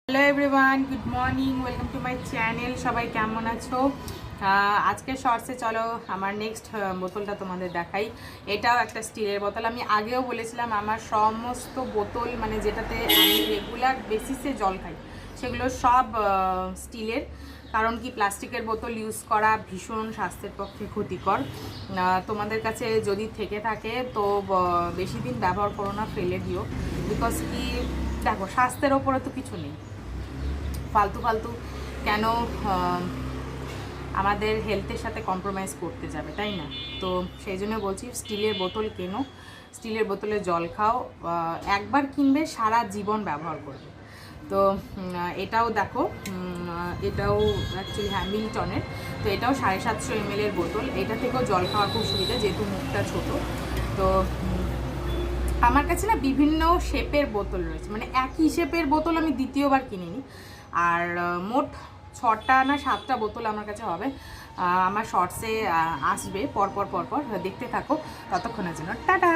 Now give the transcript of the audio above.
Hello everyone, good morning, welcome to my channel. সবাই কেমন আছো? আজকে শর্টসে চলো আমার নেক্সট বোতলটা তোমাদের দেখাই। এটাও একটা স্টিলের বোতল। আমি আগেও বলেছিলাম আমার সমস্ত বোতল মানে যেটাতে আমি রেগুলার বেসিসে জল খাই সেগুলো সব স্টিলের। কারণ কি প্লাস্টিকের বোতল ইউজ করা ভীষণ স্বাস্থ্যের পক্ষে ক্ষতিকর। তোমাদের কাছে যদি থেকে থাকে তো বেশি দিন ব্যবহার করো না, ফেলে দিও। বিকজ কি দেখো, স্বাস্থ্যের ওপরে তো কিছু নেই, ফালতু ফালতু কেন আমাদের হেলথের সাথে কম্প্রোমাইজ করতে যাবে, তাই না? তো সেই জন্য বলছি স্টিলের বোতল কেনো, স্টিলের বোতলে জল খাও, একবার কিনবে সারা জীবন ব্যবহার করবে। তো এটাও দেখো, এটাও অ্যাকচুয়ালি হ্যাঁ মিল্টনের। তো এটাও 750 ml এর বোতল। এটা থেকেও জল খাওয়ার খুব সুবিধা যেহেতু মুখটা ছোটো। তো আমার কাছে না বিভিন্ন শেপের বোতল রয়েছে, মানে একই শেপের বোতল আমি দ্বিতীয়বার কিনিনি। আর মোট 6টা না 7টা বোতল আমার কাছে হবে। আমার শর্টসে আসবে পরপর পরপর, দেখতে থাকো। ততক্ষণের জন্য টাটা।